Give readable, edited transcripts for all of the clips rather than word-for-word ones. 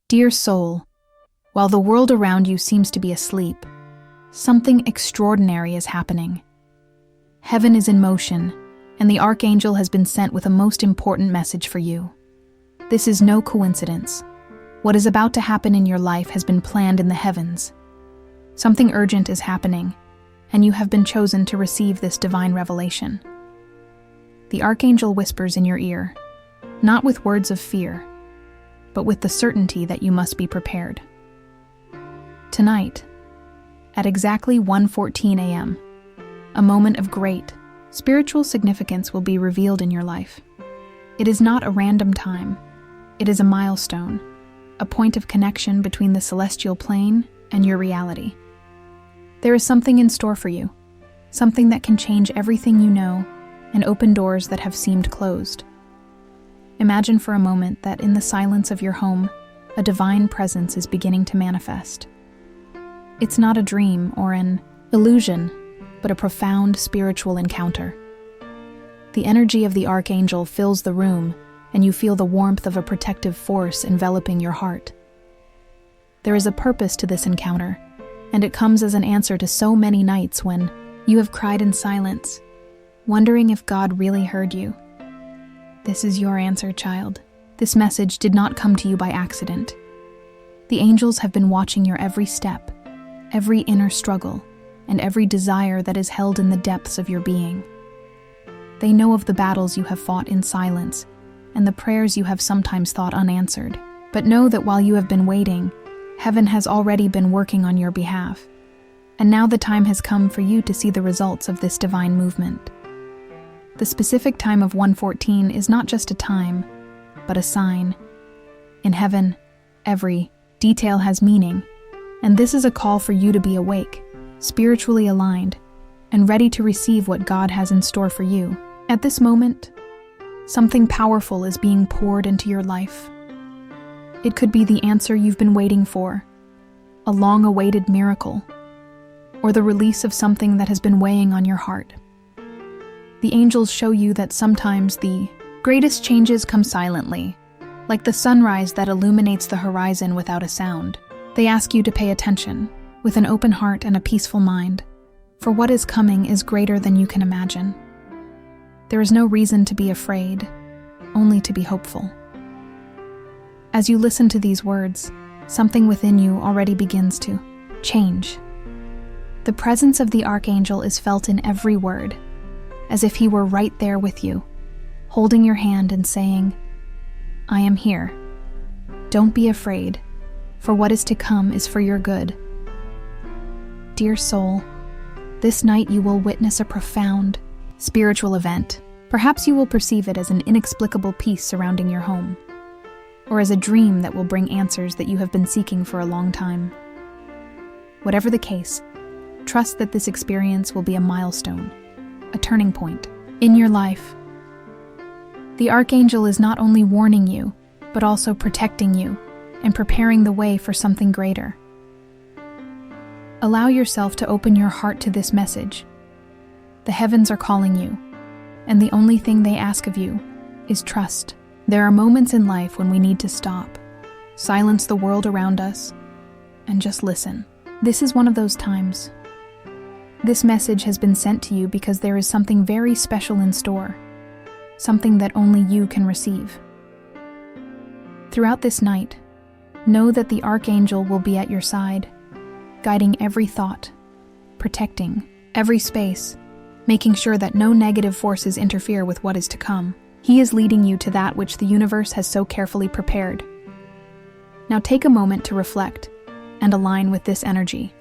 Dear soul, while the world around you seems to be asleep, something extraordinary is happening. Heaven is in motion, and the Archangel has been sent with a most important message for you. This is no coincidence. What is about to happen in your life has been planned in the heavens. Something urgent is happening, and you have been chosen to receive this divine revelation. The Archangel whispers in your ear, not with words of fear, but with the certainty that you must be prepared. Tonight, at exactly 1:14 a.m., a moment of great spiritual significance will be revealed in your life. It is not a random time. It is a milestone, a point of connection between the celestial plane and your reality. There is something in store for you, something that can change everything you know and open doors that have seemed closed. Imagine for a moment that in the silence of your home, a divine presence is beginning to manifest. It's not a dream or an illusion, but a profound spiritual encounter. The energy of the Archangel fills the room, and you feel the warmth of a protective force enveloping your heart. There is a purpose to this encounter, and it comes as an answer to so many nights when you have cried in silence, wondering if God really heard you. This is your answer, child. This message did not come to you by accident. The angels have been watching your every step, every inner struggle, and every desire that is held in the depths of your being. They know of the battles you have fought in silence and the prayers you have sometimes thought unanswered. But know that while you have been waiting, heaven has already been working on your behalf. And now the time has come for you to see the results of this divine movement. The specific time of 1:14 is not just a time, but a sign. In heaven, every detail has meaning, and this is a call for you to be awake, spiritually aligned, and ready to receive what God has in store for you. At this moment, something powerful is being poured into your life. It could be the answer you've been waiting for, a long-awaited miracle, or the release of something that has been weighing on your heart. The angels show you that sometimes the greatest changes come silently, like the sunrise that illuminates the horizon without a sound. They ask you to pay attention, with an open heart and a peaceful mind, for what is coming is greater than you can imagine. There is no reason to be afraid, only to be hopeful. As you listen to these words, something within you already begins to change. The presence of the Archangel is felt in every word, as if he were right there with you, holding your hand and saying, "I am here. Don't be afraid, for what is to come is for your good." Dear soul, this night you will witness a profound spiritual event. Perhaps you will perceive it as an inexplicable peace surrounding your home, or as a dream that will bring answers that you have been seeking for a long time. Whatever the case, trust that this experience will be a milestone, a turning point in your life. The Archangel is not only warning you, but also protecting you and preparing the way for something greater. Allow yourself to open your heart to this message. The heavens are calling you, and the only thing they ask of you is trust. There are moments in life when we need to stop, silence the world around us, and just listen. This is one of those times. This message has been sent to you because there is something very special in store, something that only you can receive. Throughout this night, know that the Archangel will be at your side, guiding every thought, protecting every space, making sure that no negative forces interfere with what is to come. He is leading you to that which the universe has so carefully prepared. Now take a moment to reflect and align with this energy.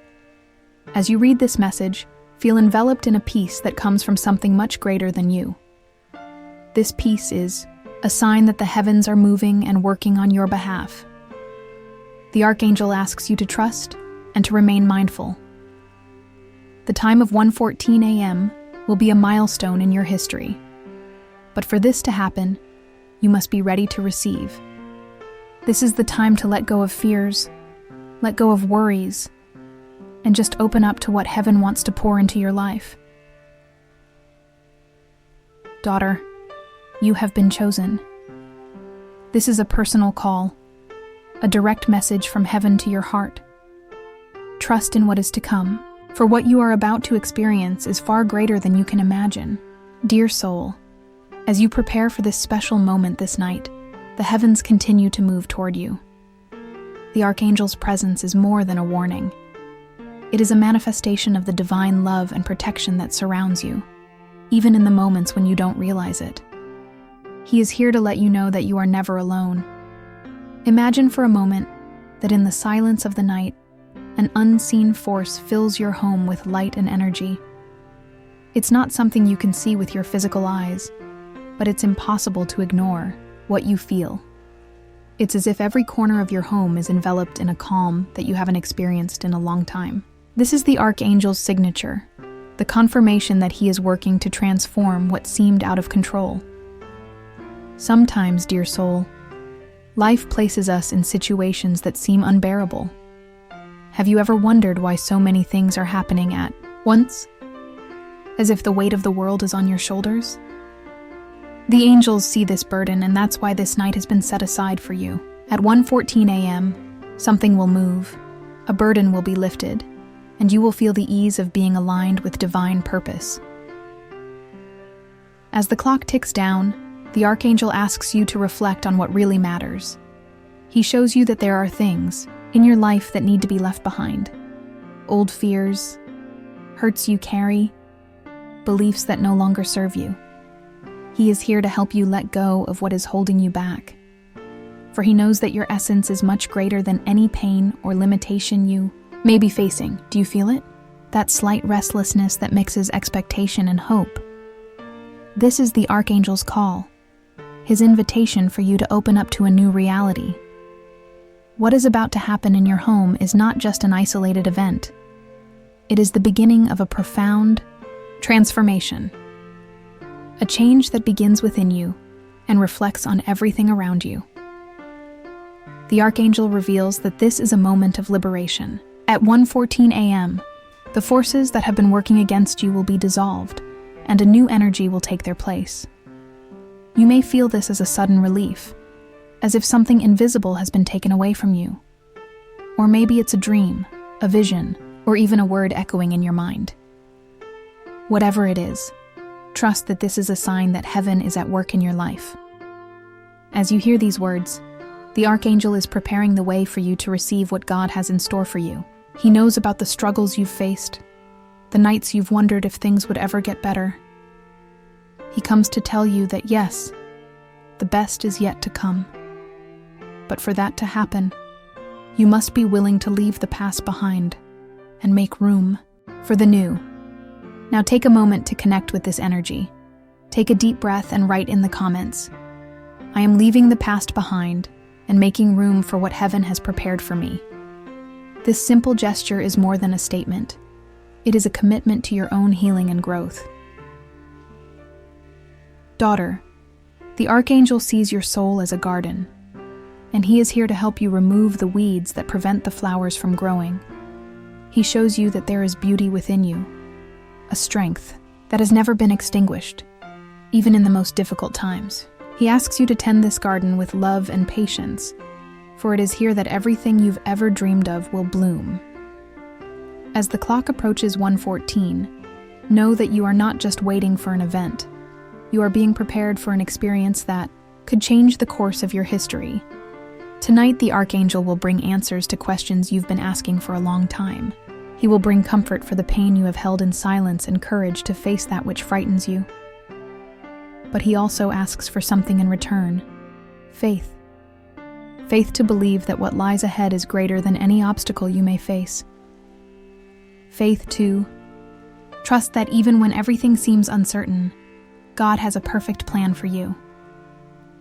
As you read this message, feel enveloped in a peace that comes from something much greater than you. This peace is a sign that the heavens are moving and working on your behalf. The Archangel asks you to trust and to remain mindful. The time of 1:14 a.m. will be a milestone in your history. But for this to happen, you must be ready to receive. This is the time to let go of fears, let go of worries, and just open up to what heaven wants to pour into your life. Daughter, you have been chosen. This is a personal call, a direct message from heaven to your heart. Trust in what is to come, for what you are about to experience is far greater than you can imagine. Dear soul, as you prepare for this special moment this night, the heavens continue to move toward you. The Archangel's presence is more than a warning. It is a manifestation of the divine love and protection that surrounds you, even in the moments when you don't realize it. He is here to let you know that you are never alone. Imagine for a moment that in the silence of the night, an unseen force fills your home with light and energy. It's not something you can see with your physical eyes, but it's impossible to ignore what you feel. It's as if every corner of your home is enveloped in a calm that you haven't experienced in a long time. This is the Archangel's signature, the confirmation that he is working to transform what seemed out of control. Sometimes, dear soul, life places us in situations that seem unbearable. Have you ever wondered why so many things are happening at once? As if the weight of the world is on your shoulders? The angels see this burden, and that's why this night has been set aside for you. At 1:14 a.m., something will move, a burden will be lifted, and you will feel the ease of being aligned with divine purpose. As the clock ticks down, the Archangel asks you to reflect on what really matters. He shows you that there are things in your life that need to be left behind. Old fears, hurts you carry, beliefs that no longer serve you. He is here to help you let go of what is holding you back. For he knows that your essence is much greater than any pain or limitation you may be facing. Do you feel it? That slight restlessness that mixes expectation and hope. This is the Archangel's call, his invitation for you to open up to a new reality. What is about to happen in your home is not just an isolated event. It is the beginning of a profound transformation. A change that begins within you and reflects on everything around you. The Archangel reveals that this is a moment of liberation. At 1:14 a.m., the forces that have been working against you will be dissolved, and a new energy will take their place. You may feel this as a sudden relief, as if something invisible has been taken away from you. Or maybe it's a dream, a vision, or even a word echoing in your mind. Whatever it is, trust that this is a sign that heaven is at work in your life. As you hear these words, the Archangel is preparing the way for you to receive what God has in store for you. He knows about the struggles you've faced, the nights you've wondered if things would ever get better. He comes to tell you that yes, the best is yet to come. But for that to happen, you must be willing to leave the past behind and make room for the new. Now take a moment to connect with this energy. Take a deep breath and write in the comments, "I am leaving the past behind and making room for what heaven has prepared for me." This simple gesture is more than a statement. It is a commitment to your own healing and growth. Daughter, the Archangel sees your soul as a garden, and he is here to help you remove the weeds that prevent the flowers from growing. He shows you that there is beauty within you, a strength that has never been extinguished, even in the most difficult times. He asks you to tend this garden with love and patience, for it is here that everything you've ever dreamed of will bloom. As the clock approaches 1:14, know that you are not just waiting for an event. You are being prepared for an experience that could change the course of your history. Tonight, the Archangel will bring answers to questions you've been asking for a long time. He will bring comfort for the pain you have held in silence and courage to face that which frightens you. But he also asks for something in return: faith. Faith to believe that what lies ahead is greater than any obstacle you may face. Faith to trust that even when everything seems uncertain, God has a perfect plan for you.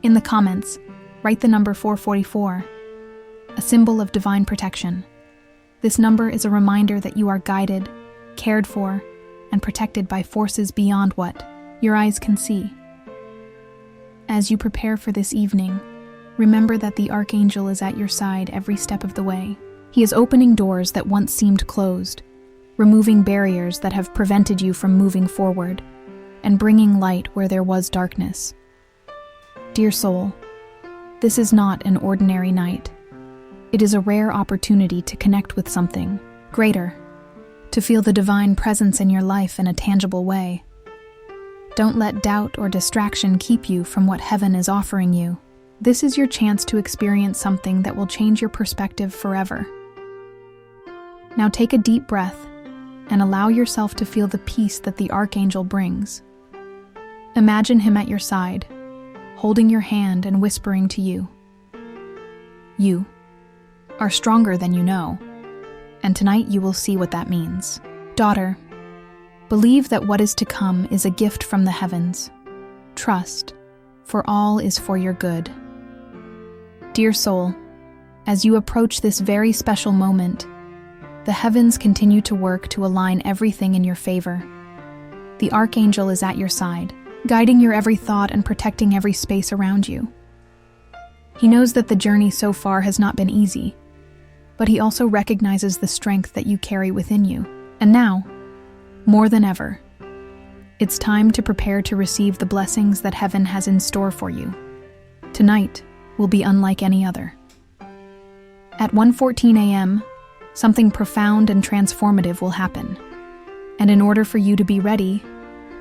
In the comments, write the number 444, a symbol of divine protection. This number is a reminder that you are guided, cared for, and protected by forces beyond what your eyes can see. As you prepare for this evening, remember that the Archangel is at your side every step of the way. He is opening doors that once seemed closed, removing barriers that have prevented you from moving forward, and bringing light where there was darkness. Dear soul, this is not an ordinary night. It is a rare opportunity to connect with something greater, to feel the divine presence in your life in a tangible way. Don't let doubt or distraction keep you from what heaven is offering you. This is your chance to experience something that will change your perspective forever. Now take a deep breath and allow yourself to feel the peace that the Archangel brings. Imagine him at your side, holding your hand and whispering to you. You are stronger than you know, and tonight you will see what that means. Daughter, believe that what is to come is a gift from the heavens. Trust, for all is for your good. Dear soul, as you approach this very special moment, the heavens continue to work to align everything in your favor. The Archangel is at your side, guiding your every thought and protecting every space around you. He knows that the journey so far has not been easy, but he also recognizes the strength that you carry within you. And now, more than ever, it's time to prepare to receive the blessings that heaven has in store for you. Tonight will be unlike any other. At 1:14 a.m., something profound and transformative will happen. And in order for you to be ready,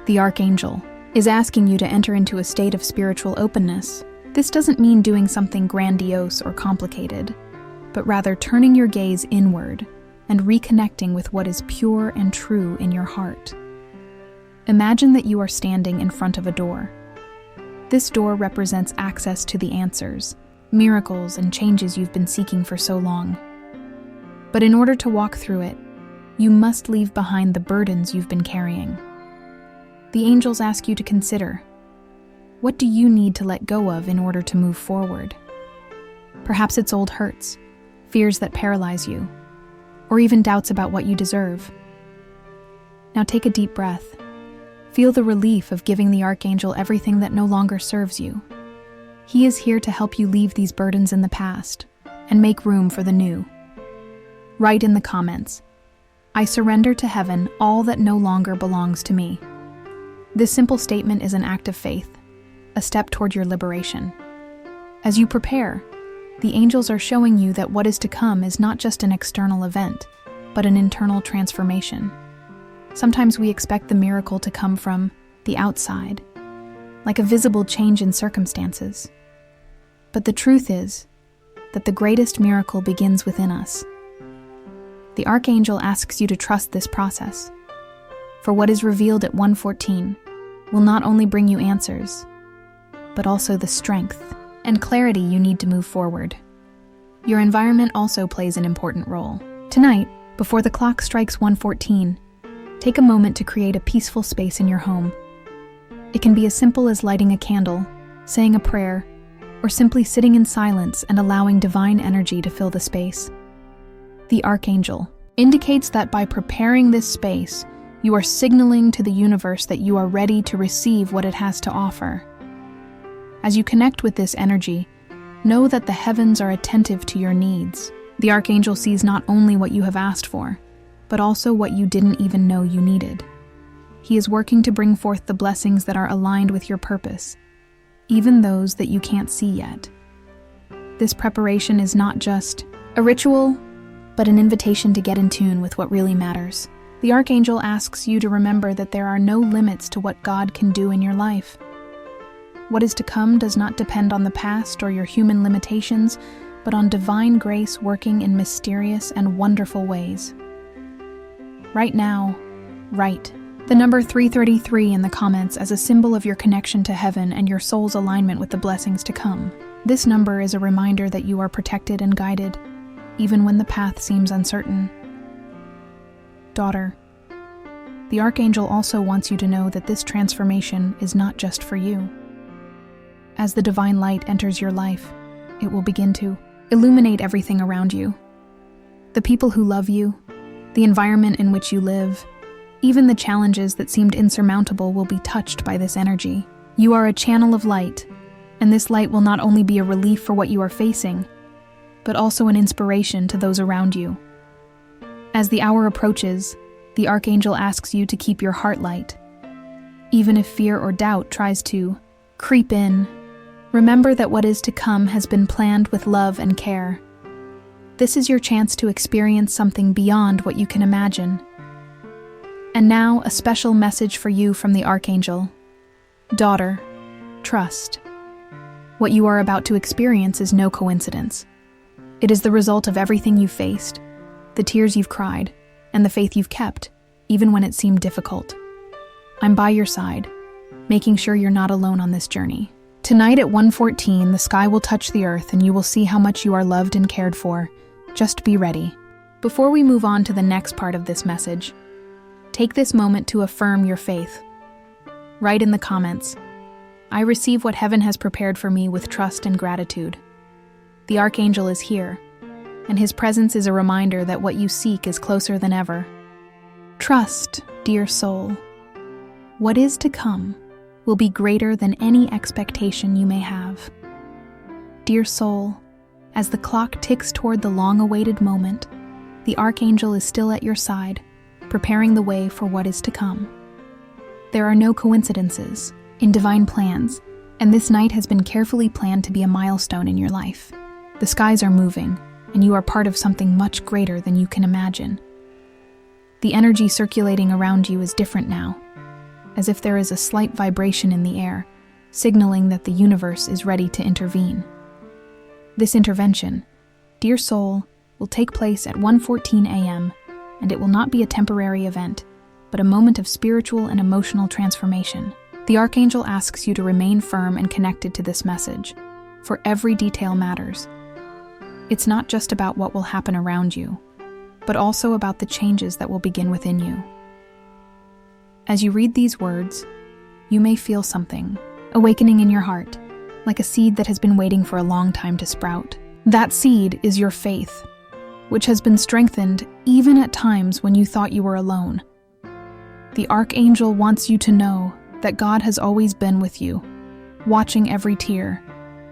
the Archangel is asking you to enter into a state of spiritual openness. This doesn't mean doing something grandiose or complicated, but rather turning your gaze inward and reconnecting with what is pure and true in your heart. Imagine that you are standing in front of a door. This door represents access to the answers, miracles, and changes you've been seeking for so long. But in order to walk through it, you must leave behind the burdens you've been carrying. The angels ask you to consider, what do you need to let go of in order to move forward? Perhaps it's old hurts, fears that paralyze you, or even doubts about what you deserve. Now take a deep breath. Feel the relief of giving the Archangel everything that no longer serves you. He is here to help you leave these burdens in the past and make room for the new. Write in the comments, I surrender to heaven all that no longer belongs to me. This simple statement is an act of faith, a step toward your liberation. As you prepare, the angels are showing you that what is to come is not just an external event, but an internal transformation. Sometimes we expect the miracle to come from the outside, like a visible change in circumstances. But the truth is that the greatest miracle begins within us. The Archangel asks you to trust this process, for what is revealed at 1:14 will not only bring you answers, but also the strength and clarity you need to move forward. Your environment also plays an important role. Tonight, before the clock strikes 1:14, take a moment to create a peaceful space in your home. It can be as simple as lighting a candle, saying a prayer, or simply sitting in silence and allowing divine energy to fill the space. The Archangel indicates that by preparing this space, you are signaling to the universe that you are ready to receive what it has to offer. As you connect with this energy, know that the heavens are attentive to your needs. The Archangel sees not only what you have asked for, but also what you didn't even know you needed. He is working to bring forth the blessings that are aligned with your purpose, even those that you can't see yet. This preparation is not just a ritual, but an invitation to get in tune with what really matters. The Archangel asks you to remember that there are no limits to what God can do in your life. What is to come does not depend on the past or your human limitations, but on divine grace working in mysterious and wonderful ways. Right now, write the number 333 in the comments as a symbol of your connection to heaven and your soul's alignment with the blessings to come. This number is a reminder that you are protected and guided, even when the path seems uncertain. Daughter, the Archangel also wants you to know that this transformation is not just for you. As the divine light enters your life, it will begin to illuminate everything around you. The people who love you, the environment in which you live, even the challenges that seemed insurmountable will be touched by this energy. You are a channel of light, and this light will not only be a relief for what you are facing, but also an inspiration to those around you. As the hour approaches, the Archangel asks you to keep your heart light. Even if fear or doubt tries to creep in, remember that what is to come has been planned with love and care. This is your chance to experience something beyond what you can imagine. And now, a special message for you from the Archangel. Daughter, trust. What you are about to experience is no coincidence. It is the result of everything you've faced, the tears you've cried, and the faith you've kept, even when it seemed difficult. I'm by your side, making sure you're not alone on this journey. Tonight at 1:14, the sky will touch the earth and you will see how much you are loved and cared for. Just be ready. Before we move on to the next part of this message, take this moment to affirm your faith. Write in the comments, "I receive what heaven has prepared for me with trust and gratitude." The Archangel is here, and his presence is a reminder that what you seek is closer than ever. Trust, dear soul. What is to come will be greater than any expectation you may have. Dear soul, as the clock ticks toward the long-awaited moment, the Archangel is still at your side, preparing the way for what is to come. There are no coincidences in divine plans, and this night has been carefully planned to be a milestone in your life. The skies are moving, and you are part of something much greater than you can imagine. The energy circulating around you is different now, as if there is a slight vibration in the air, signaling that the universe is ready to intervene. This intervention, dear soul, will take place at 1:14 a.m., and it will not be a temporary event, but a moment of spiritual and emotional transformation. The Archangel asks you to remain firm and connected to this message, for every detail matters. It's not just about what will happen around you, but also about the changes that will begin within you. As you read these words, you may feel something awakening in your heart, like a seed that has been waiting for a long time to sprout. That seed is your faith, which has been strengthened even at times when you thought you were alone. The Archangel wants you to know that God has always been with you, watching every tear,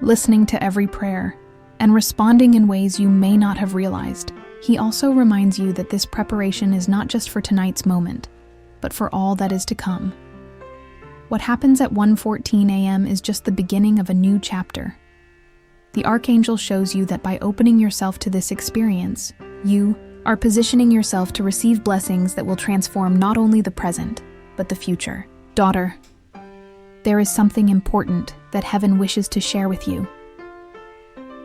listening to every prayer, and responding in ways you may not have realized. He also reminds you that this preparation is not just for tonight's moment, but for all that is to come. What happens at 1:14 a.m. is just the beginning of a new chapter. The Archangel shows you that by opening yourself to this experience, you are positioning yourself to receive blessings that will transform not only the present, but the future. Daughter, there is something important that heaven wishes to share with you.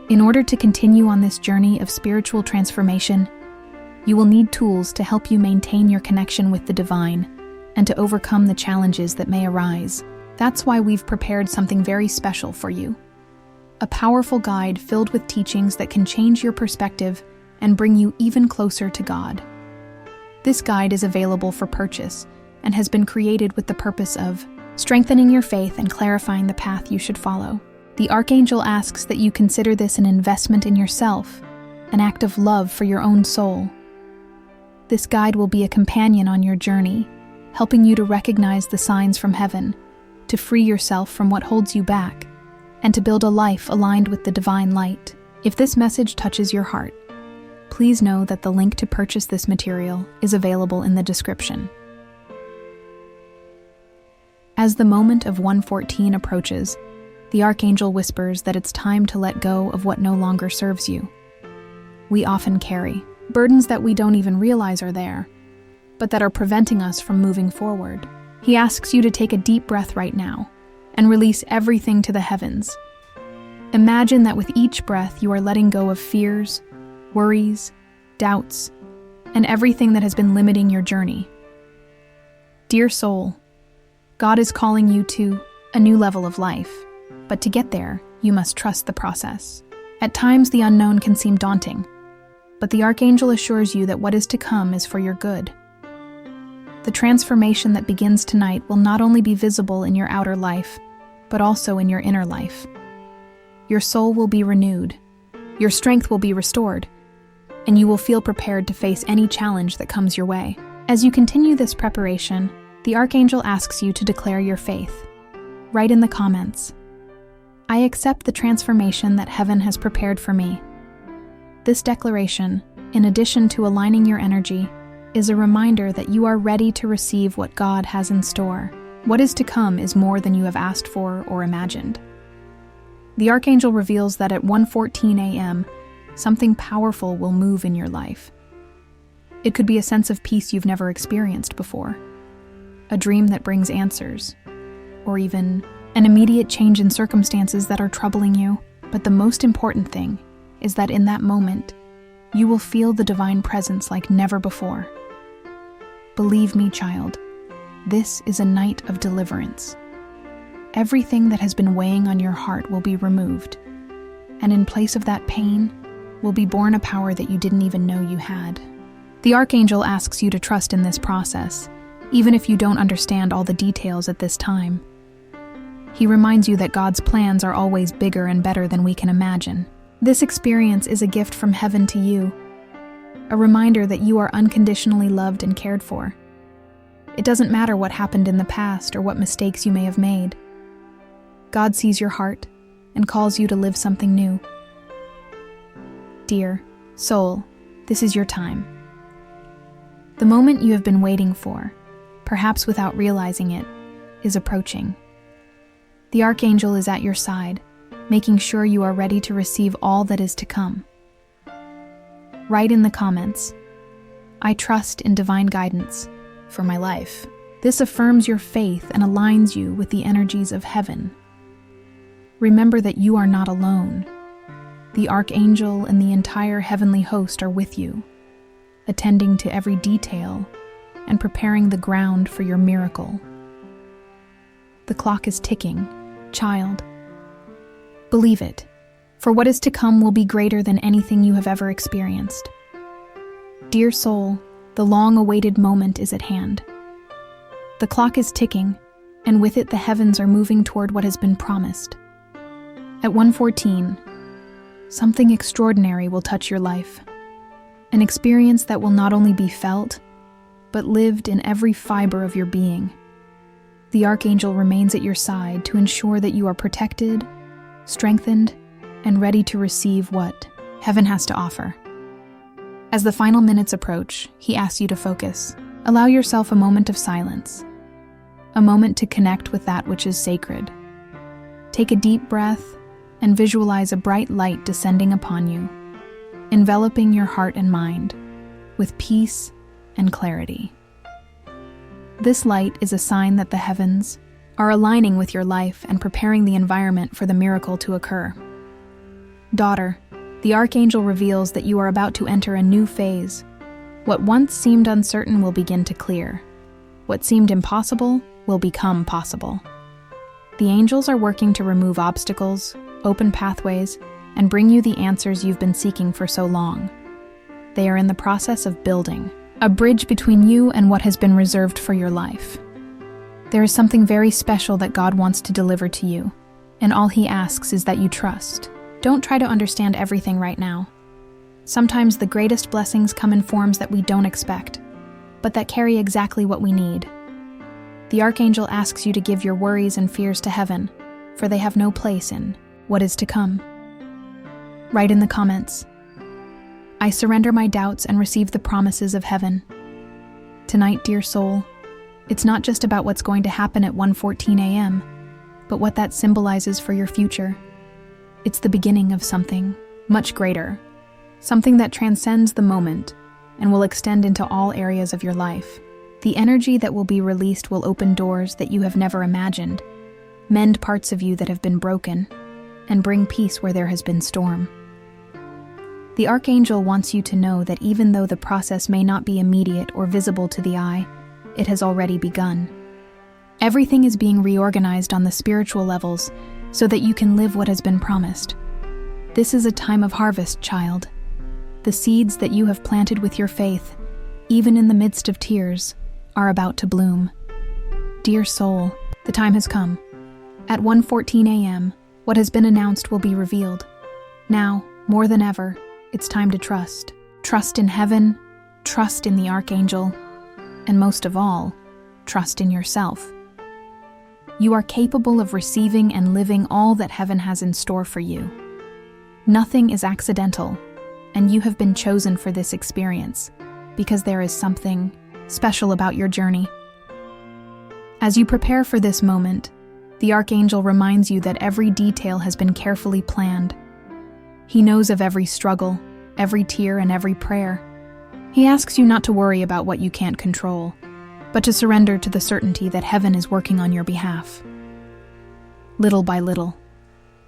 In order to continue on this journey of spiritual transformation, you will need tools to help you maintain your connection with the divine and to overcome the challenges that may arise. That's why we've prepared something very special for you. A powerful guide filled with teachings that can change your perspective and bring you even closer to God. This guide is available for purchase and has been created with the purpose of strengthening your faith and clarifying the path you should follow. The Archangel asks that you consider this an investment in yourself, an act of love for your own soul. This guide will be a companion on your journey, helping you to recognize the signs from heaven, to free yourself from what holds you back, and to build a life aligned with the divine light. If this message touches your heart, please know that the link to purchase this material is available in the description. As the moment of 1:14 approaches, the Archangel whispers that it's time to let go of what no longer serves you. We often carry burdens that we don't even realize are there, but that are preventing us from moving forward. He asks you to take a deep breath right now and release everything to the heavens. Imagine that with each breath you are letting go of fears, worries, doubts, and everything that has been limiting your journey. Dear soul, God is calling you to a new level of life, but to get there, you must trust the process. At times, the unknown can seem daunting, but the Archangel assures you that what is to come is for your good. The transformation that begins tonight will not only be visible in your outer life, but also in your inner life. Your soul will be renewed, your strength will be restored, and you will feel prepared to face any challenge that comes your way. As you continue this preparation, the Archangel asks you to declare your faith. Write in the comments, "I accept the transformation that heaven has prepared for me." This declaration, in addition to aligning your energy, is a reminder that you are ready to receive what God has in store. What is to come is more than you have asked for or imagined. The Archangel reveals that at 1:14 a.m., something powerful will move in your life. It could be a sense of peace you've never experienced before, a dream that brings answers, or even an immediate change in circumstances that are troubling you. But the most important thing is that in that moment, you will feel the divine presence like never before. Believe me, child, this is a night of deliverance. Everything that has been weighing on your heart will be removed, and in place of that pain will be born a power that you didn't even know you had. The Archangel asks you to trust in this process, even if you don't understand all the details at this time. He reminds you that God's plans are always bigger and better than we can imagine. This experience is a gift from heaven to you, a reminder that you are unconditionally loved and cared for. It doesn't matter what happened in the past or what mistakes you may have made. God sees your heart and calls you to live something new. Dear soul, this is your time. The moment you have been waiting for, perhaps without realizing it, is approaching. The Archangel is at your side, making sure you are ready to receive all that is to come. Write in the comments, "I trust in divine guidance for my life." This affirms your faith and aligns you with the energies of heaven. Remember that you are not alone. The Archangel and the entire heavenly host are with you, attending to every detail and preparing the ground for your miracle. The clock is ticking, child. Believe it, for what is to come will be greater than anything you have ever experienced. Dear soul, the long-awaited moment is at hand. The clock is ticking, and with it the heavens are moving toward what has been promised. At 1:14, something extraordinary will touch your life. An experience that will not only be felt, but lived in every fiber of your being. The Archangel remains at your side to ensure that you are protected, strengthened, and ready to receive what heaven has to offer. As the final minutes approach, he asks you to focus. Allow yourself a moment of silence, a moment to connect with that which is sacred. Take a deep breath and visualize a bright light descending upon you, enveloping your heart and mind with peace and clarity. This light is a sign that the heavens are aligning with your life and preparing the environment for the miracle to occur. Daughter, the Archangel reveals that you are about to enter a new phase. What once seemed uncertain will begin to clear. What seemed impossible will become possible. The angels are working to remove obstacles, open pathways, and bring you the answers you've been seeking for so long. They are in the process of building a bridge between you and what has been reserved for your life. There is something very special that God wants to deliver to you, and all he asks is that you trust. Don't try to understand everything right now. Sometimes the greatest blessings come in forms that we don't expect, but that carry exactly what we need. The Archangel asks you to give your worries and fears to heaven, for they have no place in what is to come. Write in the comments, "I surrender my doubts and receive the promises of heaven." Tonight, dear soul, it's not just about what's going to happen at 1:14 a.m., but what that symbolizes for your future. It's the beginning of something much greater, something that transcends the moment and will extend into all areas of your life. The energy that will be released will open doors that you have never imagined, mend parts of you that have been broken, and bring peace where there has been storm. The Archangel wants you to know that even though the process may not be immediate or visible to the eye, it has already begun. Everything is being reorganized on the spiritual levels so that you can live what has been promised. This is a time of harvest, child. The seeds that you have planted with your faith, even in the midst of tears, are about to bloom. Dear soul, the time has come. At 1:14 a.m., what has been announced will be revealed. Now, more than ever, it's time to trust. Trust in heaven, trust in the Archangel, and most of all, trust in yourself. You are capable of receiving and living all that heaven has in store for you. Nothing is accidental, and you have been chosen for this experience because there is something special about your journey. As you prepare for this moment, the Archangel reminds you that every detail has been carefully planned. He knows of every struggle, every tear, and every prayer. He asks you not to worry about what you can't control, but to surrender to the certainty that heaven is working on your behalf. Little by little,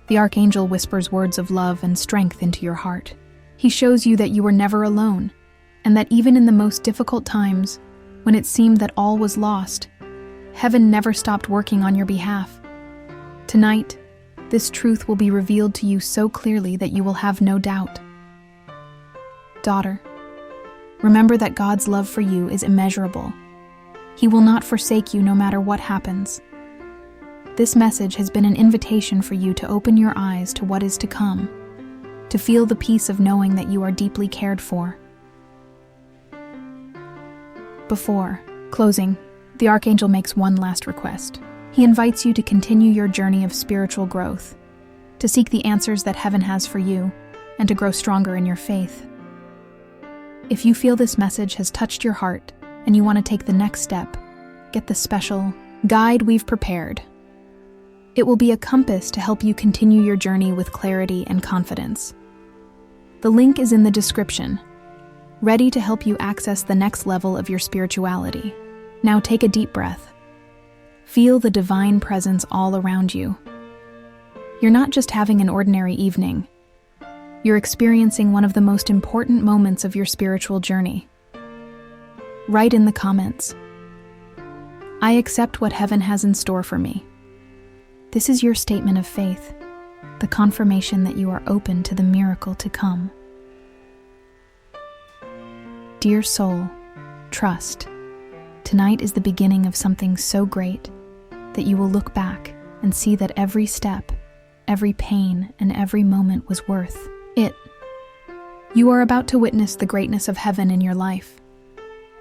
the Archangel whispers words of love and strength into your heart. He shows you that you were never alone, and that even in the most difficult times, when it seemed that all was lost, heaven never stopped working on your behalf. Tonight, this truth will be revealed to you so clearly that you will have no doubt. Daughter, remember that God's love for you is immeasurable. He will not forsake you no matter what happens. This message has been an invitation for you to open your eyes to what is to come, to feel the peace of knowing that you are deeply cared for. Before closing, the Archangel makes one last request. He invites you to continue your journey of spiritual growth, to seek the answers that heaven has for you, and to grow stronger in your faith. If you feel this message has touched your heart and you want to take the next step, get the special guide we've prepared. It will be a compass to help you continue your journey with clarity and confidence. The link is in the description, ready to help you access the next level of your spirituality. Now take a deep breath. Feel the divine presence all around you. You're not just having an ordinary evening. You're experiencing one of the most important moments of your spiritual journey. Write in the comments, "I accept what heaven has in store for me." This is your statement of faith, the confirmation that you are open to the miracle to come. Dear soul, trust. Tonight is the beginning of something so great that you will look back and see that every step, every pain, and every moment was worth it. You are about to witness the greatness of heaven in your life.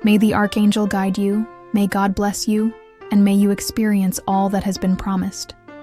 May the Archangel guide you, may God bless you, and may you experience all that has been promised.